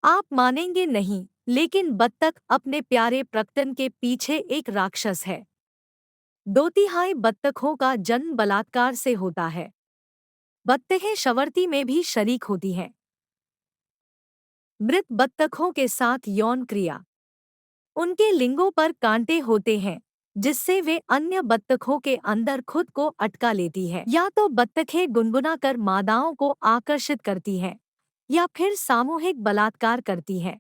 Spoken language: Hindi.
आप मानेंगे नहीं, लेकिन बत्तख अपने प्यारे प्रकटन के पीछे एक राक्षस है। 2/3 बत्तखों का जन्म बलात्कार से होता है। बत्तखें शवर्ती में भी शरीक होती हैं। मृत बत्तखों के साथ यौन क्रिया। उनके लिंगों पर कांटे होते हैं, जिससे वे अन्य बत्तखों के अंदर खुद को अटका लेती है। या तो बत्तखें गुनगुना कर मादाओं को आकर्षित करती हैं, या फिर सामूहिक बलात्कार करती हैं।